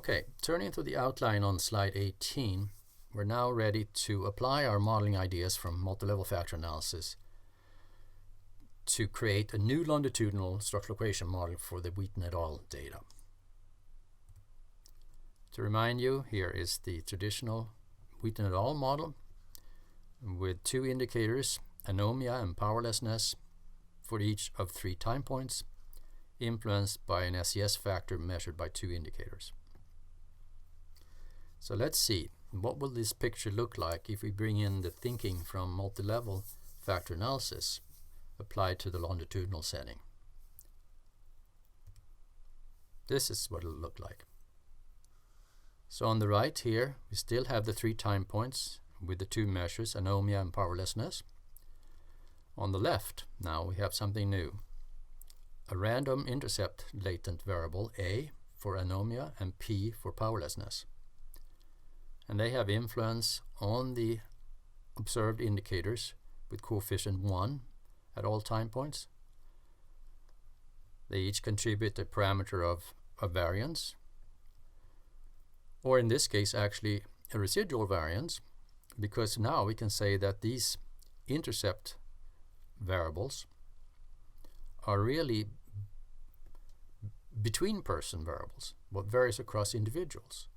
Okay, turning to the outline on slide 18, we're now ready to apply our modeling ideas from multi-level factor analysis to create a new longitudinal structural equation model for the Wheaton et al. Data. To remind you, here is the traditional Wheaton et al. Model with two indicators, anomia and powerlessness, for each of 3 time points, influenced by an SES factor measured by 2 indicators. So let's see, what will this picture look like if we bring in the thinking from multi-level factor analysis applied to the longitudinal setting. This is what it'll look like. So on the right here, we still have the 3 time points with the 2 measures, anomia and powerlessness. On the left, now we have something new. A random intercept latent variable, A, for anomia and P for powerlessness. And they have influence on the observed indicators with coefficient 1 at all time points. They each contribute a parameter of variance, or in this case actually a residual variance, because now we can say that these intercept variables are really between person variables, what varies across individuals.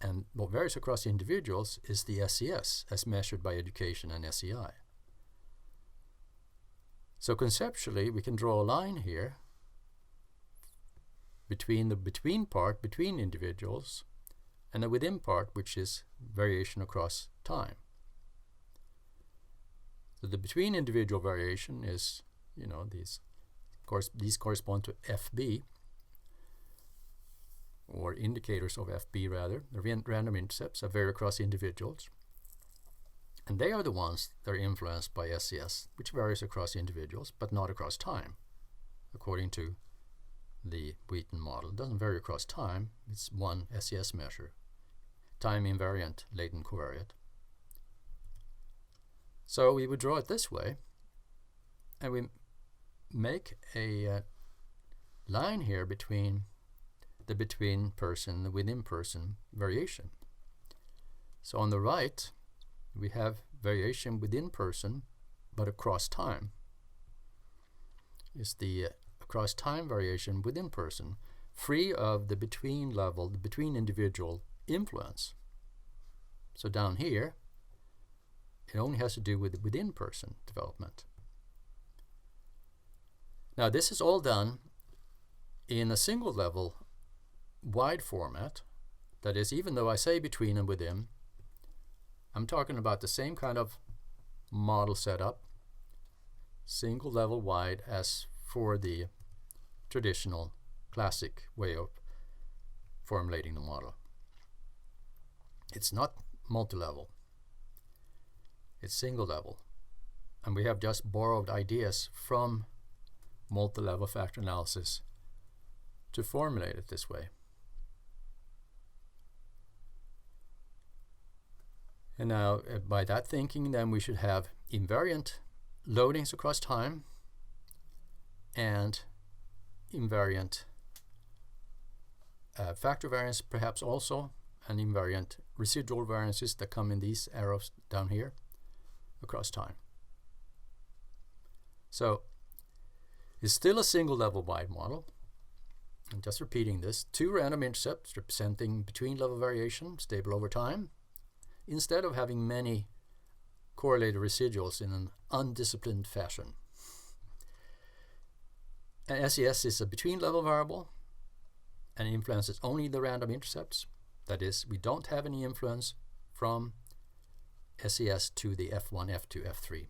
And what varies across individuals is the SES as measured by education and SEI. So conceptually we can draw a line here between the between part between individuals and the within part, which is variation across time. So the between individual variation is, these correspond to FB, or indicators of FB rather. The random intercepts that vary across individuals. And they are the ones that are influenced by SES, which varies across individuals, but not across time, according to the Wheaton model. It doesn't vary across time. It's one SES measure, time invariant latent covariate. So we would draw it this way, and we make a line here between the between person, the within person variation. So on the right, we have variation within person, but across time. Is the across time variation within person, free of the between level, the between individual influence. So down here, it only has to do with the within person development. Now this is all done in a single level wide format. That is, even though I say between and within, I'm talking about the same kind of model setup, single level wide, as for the traditional classic way of formulating the model. It's not multi-level, it's single level, and we have just borrowed ideas from multi-level factor analysis to formulate it this way. And now by that thinking, then we should have invariant loadings across time and invariant factor variance perhaps also, and invariant residual variances that come in these arrows down here across time. So it's still a single level wide model. And just repeating this, 2 random intercepts representing between level variation stable over time, instead of having many correlated residuals in an undisciplined fashion. And SES is a between level variable and influences only the random intercepts. That is, we don't have any influence from SES to the F1, F2, F3.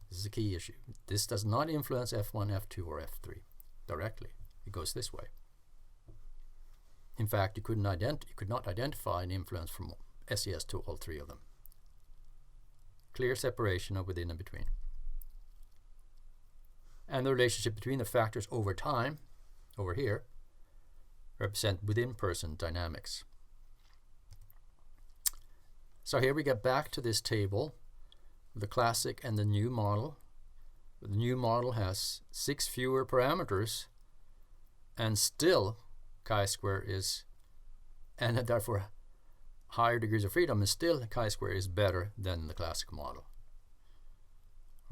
This is a key issue. This does not influence F1, F2, or F3 directly. It goes this way. In fact, you could not identify an influence from SES to all 3 of them. Clear separation of within and between. And the relationship between the factors over time, over here, represent within person dynamics. So here we get back to this table, the classic and the new model. The new model has 6 fewer parameters, and still chi-square is and therefore higher degrees of freedom, and still chi-square is better than the classic model.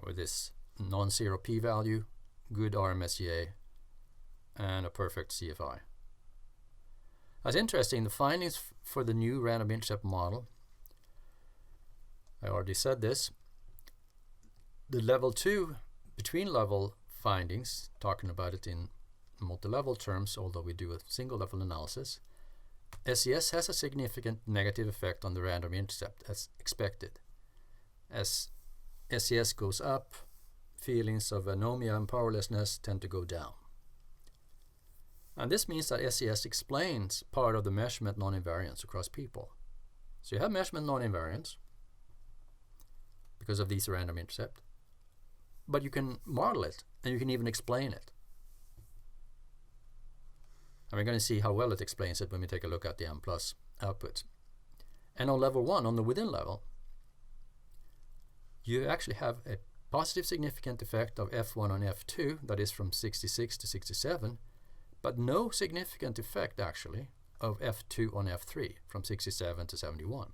With this non-zero p-value, good RMSEA, and a perfect CFI. That's interesting. The findings for the new random intercept model, I already said this, the level 2 between level findings, talking about it in multi-level terms, although we do a single level analysis, SES has a significant negative effect on the random intercept as expected. As SES goes up, feelings of anomia and powerlessness tend to go down. And this means that SES explains part of the measurement non-invariance across people. So you have measurement non-invariance because of these random intercept, but you can model it and you can even explain it. And we're going to see how well it explains it when we take a look at the M+ outputs. And on level 1, on the within level, you actually have a positive significant effect of F1 on F2, that is from 66 to 67, but no significant effect actually of F2 on F3 from 67 to 71.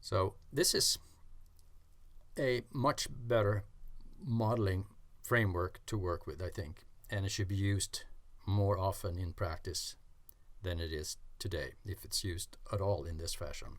So this is a much better modeling framework to work with, I think, and it should be used more often in practice than it is today, if it's used at all in this fashion.